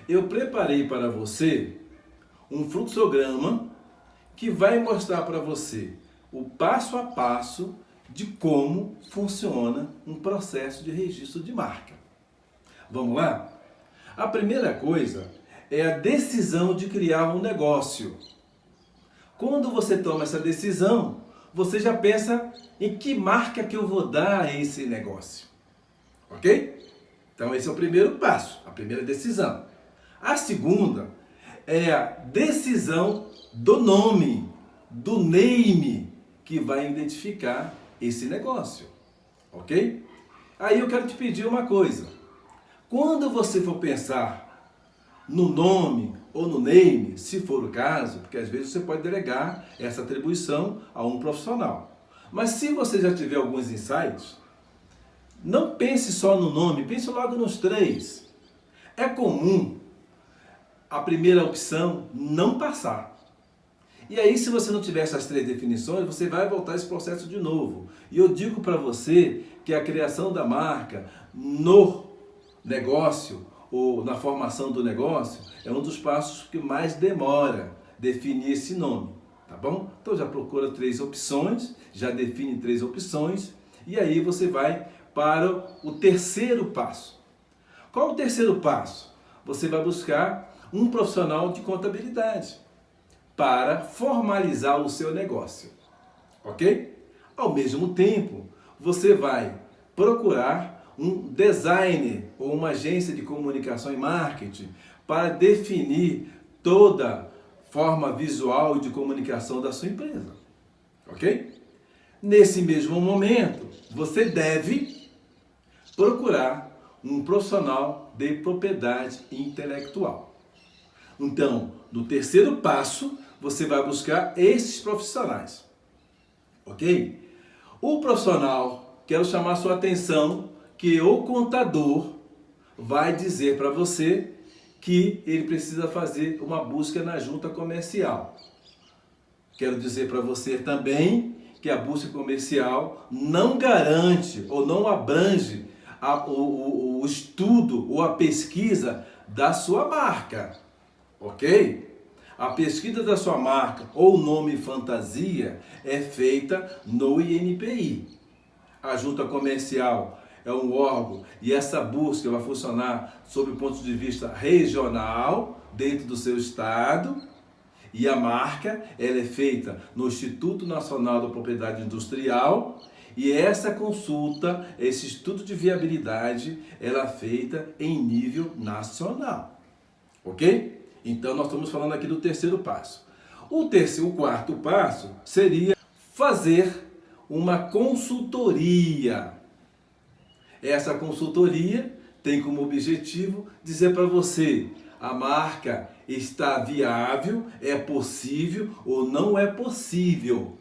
eu preparei para você um fluxograma que vai mostrar para você o passo a passo de como funciona um processo de registro de marca. Vamos lá? A primeira coisa é a decisão de criar um negócio. Quando você toma essa decisão, você já pensa em que marca que eu vou dar a esse negócio. Ok? Então esse é o primeiro passo, a primeira decisão. A segunda é a decisão do nome, do name, que vai identificar esse negócio. Ok? Aí eu quero te pedir uma coisa. Quando você for pensar no nome ou no name, se for o caso, porque às vezes você pode delegar essa atribuição a um profissional. Mas se você já tiver alguns insights, não pense só no nome, pense logo nos três. É comum a primeira opção não passar. E aí, se você não tiver essas três definições, você vai voltar esse processo de novo. E eu digo para você que a criação da marca no negócio ou na formação do negócio é um dos passos que mais demora definir esse nome, tá bom? Então já procura três opções, já define três opções e aí você vai para o terceiro passo. Qual o terceiro passo? Você vai buscar um profissional de contabilidade para formalizar o seu negócio, ok? Ao mesmo tempo, você vai procurar um designer ou uma agência de comunicação e marketing para definir toda forma visual de comunicação da sua empresa, ok? Nesse mesmo momento, você deve procurar um profissional de propriedade intelectual. Então, no terceiro passo, você vai buscar esses profissionais, ok? O profissional, quero chamar a sua atenção, que o contador vai dizer para você que ele precisa fazer uma busca na junta comercial. Quero dizer para você também que a busca comercial não garante ou não abrange o estudo ou a pesquisa da sua marca, ok? A pesquisa da sua marca ou nome fantasia é feita no INPI. A junta comercial é um órgão e essa busca vai funcionar sob o ponto de vista regional, dentro do seu estado. E a marca ela é feita no Instituto Nacional da Propriedade Industrial e essa consulta, esse estudo de viabilidade, ela é feita em nível nacional. Ok? Então nós estamos falando aqui do terceiro passo. O quarto passo seria fazer uma consultoria. Essa consultoria tem como objetivo dizer para você a marca está viável, é possível ou não é possível.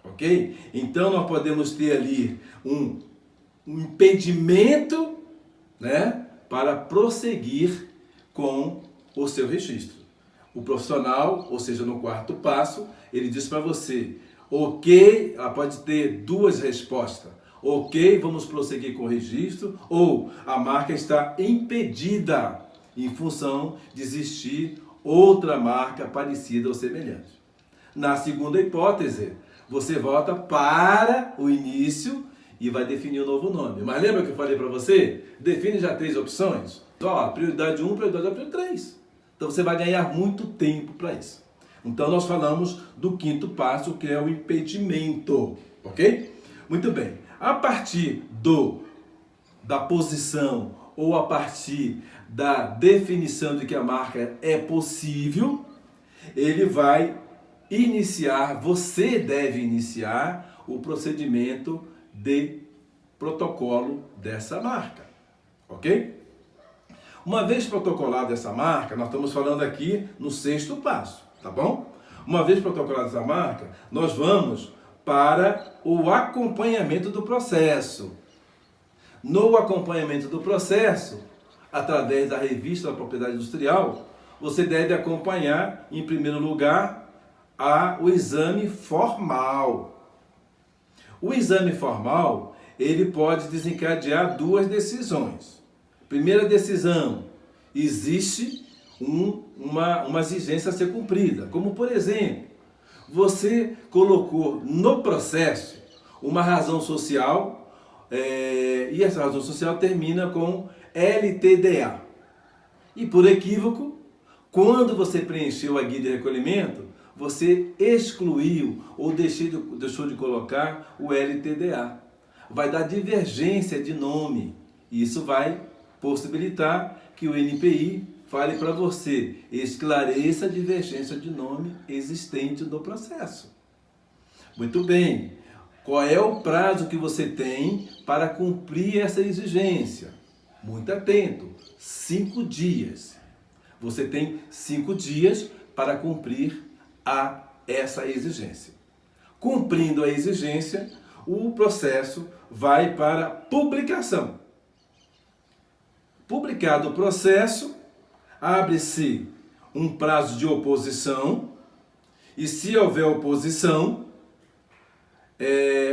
Ok? Então nós podemos ter ali um impedimento, né, para prosseguir com o seu registro. O profissional, ou seja, no quarto passo, ele diz para você, ok, pode ter duas respostas. Ok, vamos prosseguir com o registro, ou a marca está impedida em função de existir outra marca parecida ou semelhante. Na segunda hipótese, você volta para o início e vai definir um novo nome. Mas lembra que eu falei para você? Define já três opções. Ó, prioridade 1, prioridade 2, prioridade 3. Então você vai ganhar muito tempo para isso. Então nós falamos do quinto passo, que é o impedimento, ok? Muito bem. A partir da posição ou a partir da definição de que a marca é possível, ele vai iniciar, você deve iniciar o procedimento de protocolo dessa marca, ok? Uma vez protocolada essa marca, nós estamos falando aqui no sexto passo, tá bom? Uma vez protocolada essa marca, nós vamos para o acompanhamento do processo. No acompanhamento do processo, através da revista da propriedade industrial, você deve acompanhar, em primeiro lugar, o exame formal. O exame formal, ele pode desencadear duas decisões. Primeira decisão, existe uma exigência a ser cumprida. Como, por exemplo, você colocou no processo uma razão social e essa razão social termina com LTDA. E por equívoco, quando você preencheu a guia de recolhimento, você excluiu ou deixou de colocar o LTDA. Vai dar divergência de nome. E isso vai possibilitar que o NPI fale para você, esclareça a divergência de nome existente no processo. Muito bem. Qual é o prazo que você tem para cumprir essa exigência? Muito atento. 5 dias. Você tem 5 dias para cumprir essa exigência. Cumprindo a exigência, o processo vai para publicação. Publicado o processo, abre-se um prazo de oposição e, se houver oposição,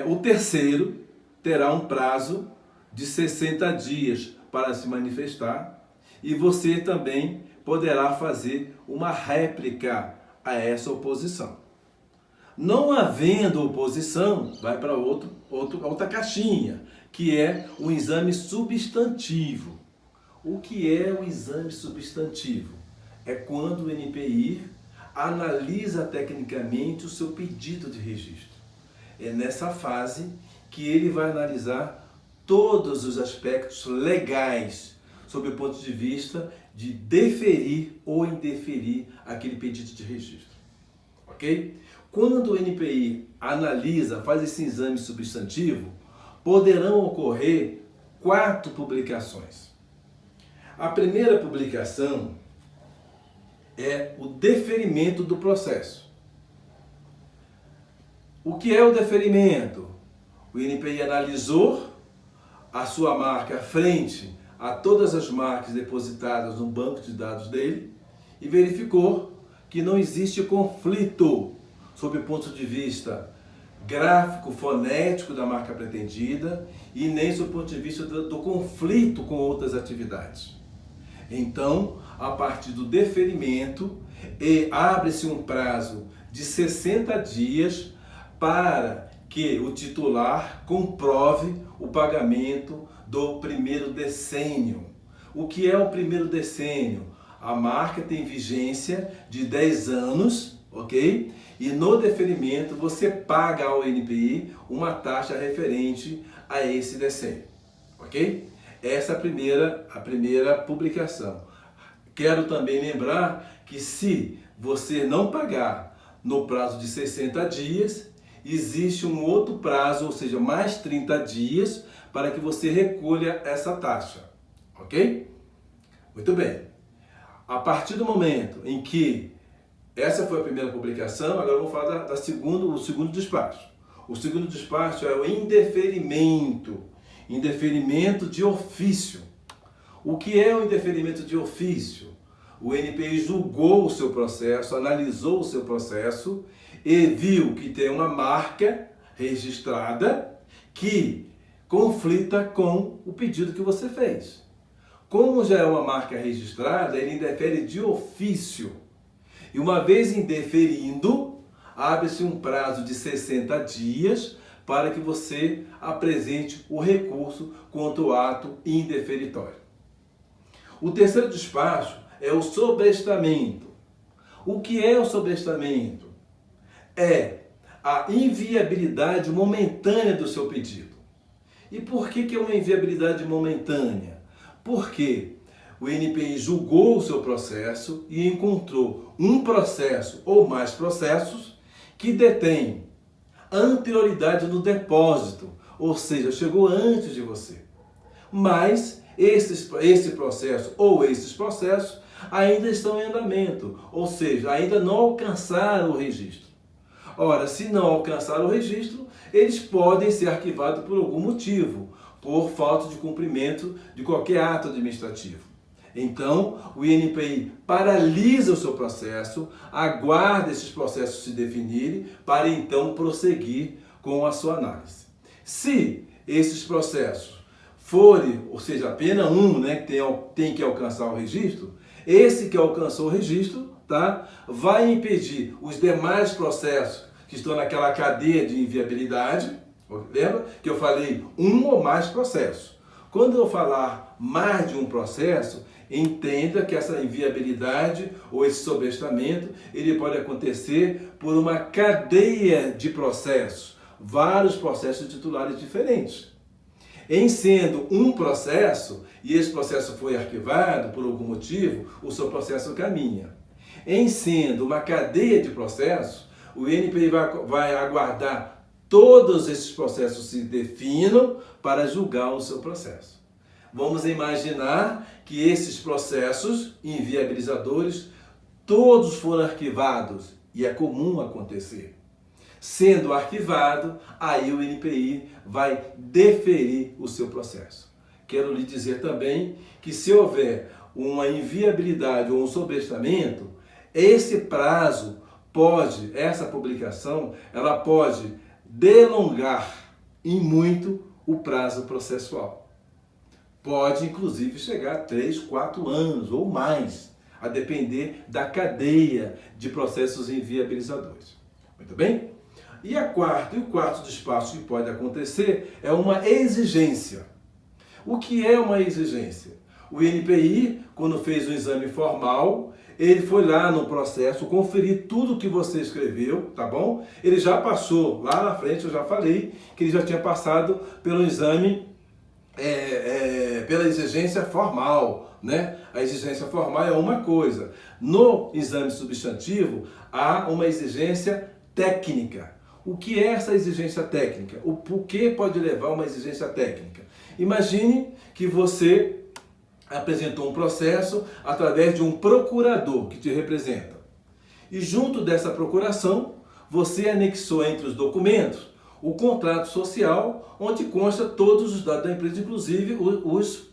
o terceiro terá um prazo de 60 dias para se manifestar e você também poderá fazer uma réplica a essa oposição. Não havendo oposição, vai para outra caixinha, que é o exame substantivo. O que é o exame substantivo? É quando o NPI analisa tecnicamente o seu pedido de registro. É nessa fase que ele vai analisar todos os aspectos legais, sob o ponto de vista de deferir ou indeferir aquele pedido de registro. Ok? Quando o NPI analisa, faz esse exame substantivo, poderão ocorrer 4 publicações. A primeira publicação é o deferimento do processo. O que é o deferimento? O NPI analisou a sua marca frente a todas as marcas depositadas no banco de dados dele e verificou que não existe conflito sob o ponto de vista gráfico, fonético da marca pretendida e nem sob o ponto de vista do conflito com outras atividades. Então, a partir do deferimento, abre-se um prazo de 60 dias para que o titular comprove o pagamento do primeiro decênio. O que é o primeiro decênio? A marca tem vigência de 10 anos, ok? E no deferimento você paga ao NPI uma taxa referente a esse decênio, ok? Essa é a primeira publicação. Quero também lembrar que se você não pagar no prazo de 60 dias, existe um outro prazo, ou seja, mais 30 dias, para que você recolha essa taxa, ok? Muito bem. A partir do momento em que essa foi a primeira publicação, agora eu vou falar o segundo despacho. O segundo despacho é o indeferimento. Indeferimento de ofício. O que é o indeferimento de ofício? O NPI julgou o seu processo, analisou o seu processo e viu que tem uma marca registrada que conflita com o pedido que você fez. Como já é uma marca registrada, ele indefere de ofício. E uma vez indeferindo, abre-se um prazo de 60 dias para que você apresente o recurso contra o ato indeferitório. O terceiro despacho é o sobrestamento. O que é o sobrestamento? É a inviabilidade momentânea do seu pedido. E por que é uma inviabilidade momentânea? Porque o NPI julgou o seu processo e encontrou um processo ou mais processos que detém anterioridade no depósito, ou seja, chegou antes de você. Mas esse processo ou esses processos ainda estão em andamento, ou seja, ainda não alcançaram o registro. Ora, se não alcançaram o registro, eles podem ser arquivados por algum motivo, por falta de cumprimento de qualquer ato administrativo. Então, o INPI paralisa o seu processo, aguarda esses processos se definirem para então prosseguir com a sua análise. Se esses processos ou seja, apenas um, né, que tem que alcançar o registro, esse que alcançou o registro, tá, vai impedir os demais processos que estão naquela cadeia de inviabilidade. Lembra que eu falei um ou mais processos? Quando eu falar mais de um processo, entenda que essa inviabilidade ou esse sobrestamento, ele pode acontecer por uma cadeia de processos, vários processos titulares diferentes. Em sendo um processo, e esse processo foi arquivado por algum motivo, o seu processo caminha. Em sendo uma cadeia de processos, o INPI vai aguardar todos esses processos se definam para julgar o seu processo. Vamos imaginar que esses processos inviabilizadores todos foram arquivados, e é comum acontecer. Sendo arquivado, aí o INPI vai deferir o seu processo. Quero lhe dizer também que se houver uma inviabilidade ou um sobrestamento, esse prazo pode, essa publicação, ela pode delongar em muito o prazo processual. Pode, inclusive, chegar a 3, 4 anos ou mais, a depender da cadeia de processos inviabilizadores. Muito bem? E o quarto despacho que pode acontecer é uma exigência. O que é uma exigência? O INPI, quando fez o exame formal, ele foi lá no processo conferir tudo que você escreveu, tá bom? Ele já passou, lá na frente eu já falei, que ele já tinha passado pelo exame, pela exigência formal, né? A exigência formal é uma coisa. No exame substantivo, há uma exigência técnica. O que é essa exigência técnica? O porquê pode levar a uma exigência técnica? Imagine que você apresentou um processo através de um procurador que te representa. E junto dessa procuração, você anexou entre os documentos o contrato social, onde consta todos os dados da empresa, inclusive os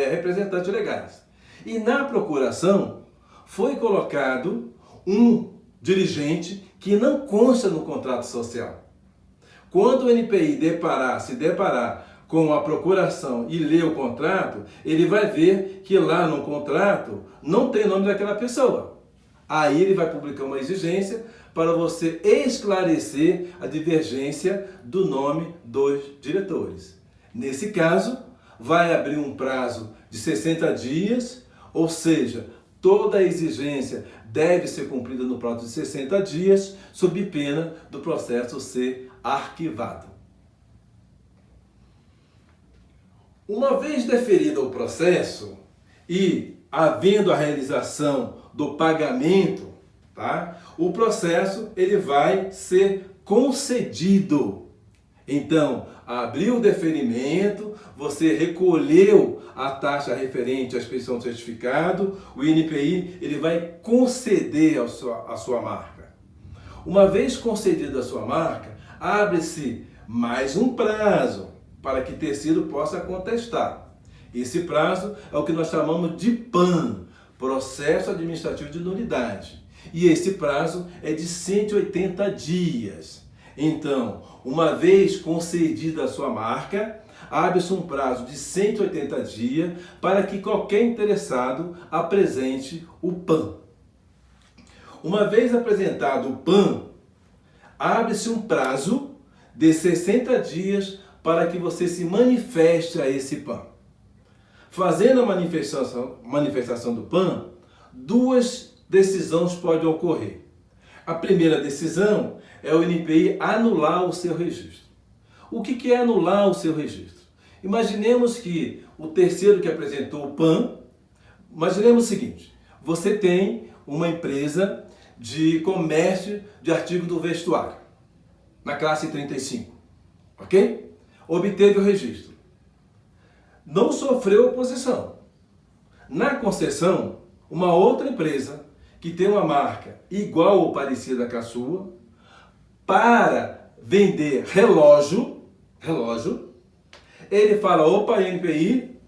representantes legais. E na procuração foi colocado um dirigente que não consta no contrato social. Quando o INPI se deparar com a procuração e ler o contrato, ele vai ver que lá no contrato não tem nome daquela pessoa. Aí ele vai publicar uma exigência para você esclarecer a divergência do nome dos diretores. Nesse caso, vai abrir um prazo de 60 dias, ou seja, toda a exigência deve ser cumprida no prazo de 60 dias, sob pena do processo ser arquivado. Uma vez deferido o processo e havendo a realização do pagamento, tá? O processo ele vai ser concedido. Então, abriu o deferimento, você recolheu a taxa referente à expedição do certificado, o INPI ele vai conceder a sua marca. Uma vez concedida a sua marca, abre-se mais um prazo para que terceiro possa contestar. Esse prazo é o que nós chamamos de PAN, Processo Administrativo de Nulidade. E esse prazo é de 180 dias. Então, uma vez concedida a sua marca, abre-se um prazo de 180 dias para que qualquer interessado apresente o PAN. Uma vez apresentado o PAN, abre-se um prazo de 60 dias para que você se manifeste a esse PAN. Fazendo a manifestação do PAN, duas decisões podem ocorrer. A primeira decisão é o INPI anular o seu registro. O que é anular o seu registro? Imaginemos que o terceiro que apresentou o PAN, imaginemos o seguinte, você tem uma empresa de comércio de artigo do vestuário, na classe 35, ok? Obteve o registro. Não sofreu oposição. Na concessão, uma outra empresa que tem uma marca igual ou parecida com a sua, para vender relógio, ele fala, opa, INPI,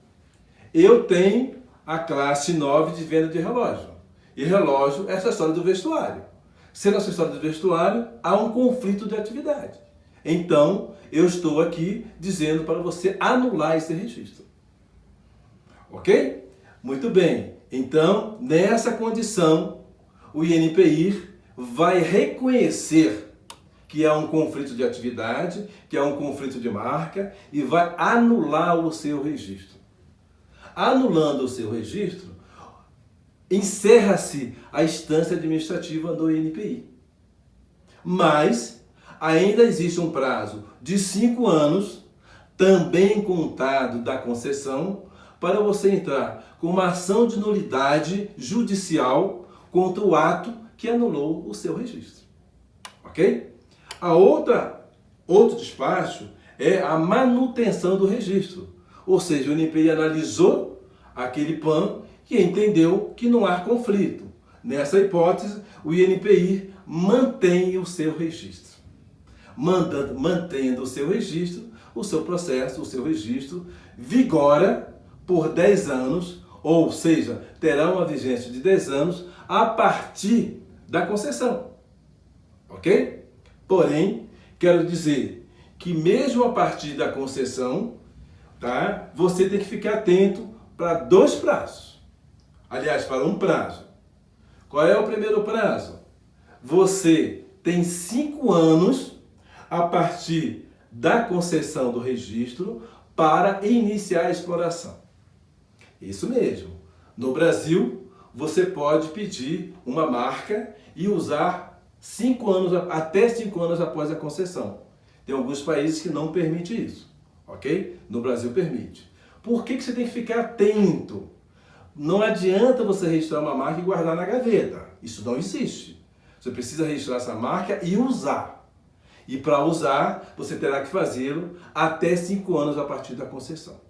eu tenho a classe 9 de venda de relógio. E relógio é acessório do vestuário. Sendo acessório do vestuário, há um conflito de atividade. Então, eu estou aqui dizendo para você anular esse registro. Ok? Muito bem. Então, nessa condição, o INPI vai reconhecer que há um conflito de atividade, que há um conflito de marca e vai anular o seu registro. Anulando o seu registro, encerra-se a instância administrativa do INPI. Mas ainda existe um prazo de 5 anos, também contado da concessão, para você entrar com uma ação de nulidade judicial contra o ato que anulou o seu registro. Ok? Outro despacho é a manutenção do registro. Ou seja, o INPI analisou aquele PAN e entendeu que não há conflito. Nessa hipótese, o INPI mantém o seu registro. Mantendo o seu registro, o seu processo, o seu registro, vigora por 10 anos, ou seja, terá uma vigência de 10 anos a partir da concessão. Ok? Porém, quero dizer que mesmo a partir da concessão, tá, você tem que ficar atento para 2 prazos. Aliás, para um prazo. Qual é o primeiro prazo? Você tem 5 anos a partir da concessão do registro para iniciar a exploração. Isso mesmo. No Brasil, você pode pedir uma marca e usar 5 anos, até 5 anos após a concessão. Tem alguns países que não permitem isso, ok? No Brasil permite. Por que você tem que ficar atento? Não adianta você registrar uma marca e guardar na gaveta. Isso não existe. Você precisa registrar essa marca e usar. E para usar, você terá que fazê-lo até 5 anos a partir da concessão.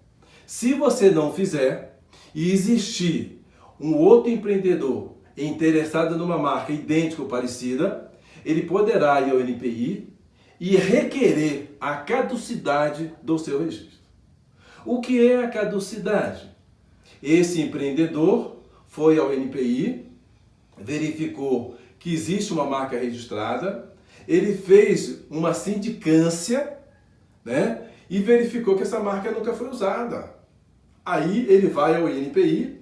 Se você não fizer e existir um outro empreendedor interessado numa marca idêntica ou parecida, ele poderá ir ao INPI e requerer a caducidade do seu registro. O que é a caducidade? Esse empreendedor foi ao INPI, verificou que existe uma marca registrada, ele fez uma sindicância, né, e verificou que essa marca nunca foi usada. Aí ele vai ao INPI,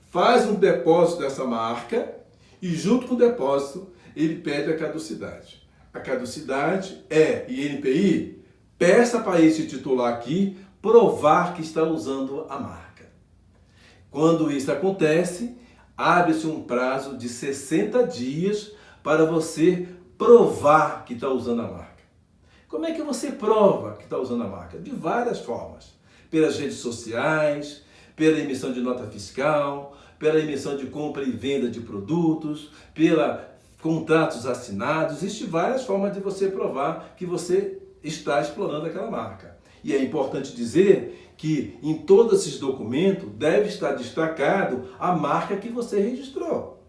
faz um depósito dessa marca e junto com o depósito ele pede a caducidade. A caducidade é INPI, peça para esse titular aqui provar que está usando a marca. Quando isso acontece, abre-se um prazo de 60 dias para você provar que está usando a marca. Como é que você prova que está usando a marca? De várias formas. Pelas redes sociais, pela emissão de nota fiscal, pela emissão de compra e venda de produtos, pela contratos assinados. Existem várias formas de você provar que você está explorando aquela marca. E é importante dizer que em todos esses documentos deve estar destacado a marca que você registrou.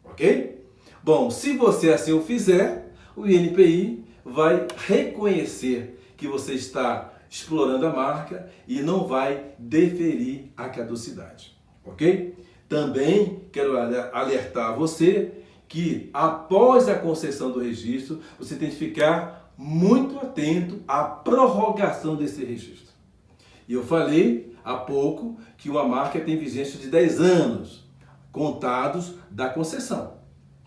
Ok? Bom, se você assim o fizer, o INPI vai reconhecer que você está explorando a marca e não vai deferir a caducidade. Ok? Também quero alertar você que após a concessão do registro, você tem que ficar muito atento à prorrogação desse registro. E eu falei há pouco que uma marca tem vigência de 10 anos, contados da concessão.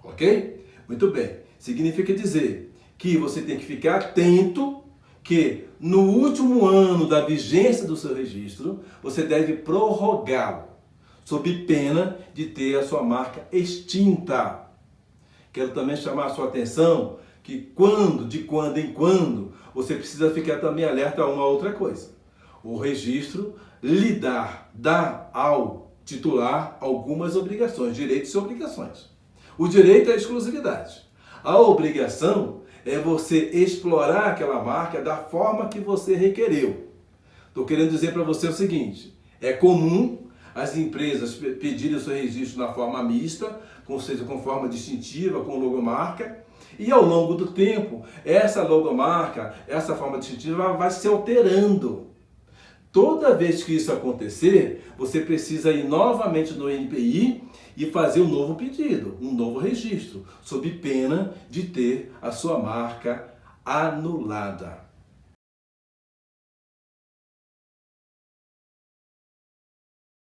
Ok? Muito bem. Significa dizer que você tem que ficar atento que no último ano da vigência do seu registro, você deve prorrogá-lo, sob pena de ter a sua marca extinta. Quero também chamar a sua atenção que de quando em quando, você precisa ficar também alerta a uma outra coisa. O registro lhe dá ao titular algumas obrigações, direitos e obrigações. O direito é a exclusividade. A obrigação é você explorar aquela marca da forma que você requereu. Estou querendo dizer para você o seguinte, é comum as empresas pedirem o seu registro na forma mista, ou seja, com forma distintiva, com logomarca, e ao longo do tempo, essa logomarca, essa forma distintiva vai se alterando. Toda vez que isso acontecer, você precisa ir novamente no INPI e fazer um novo pedido, um novo registro, sob pena de ter a sua marca anulada.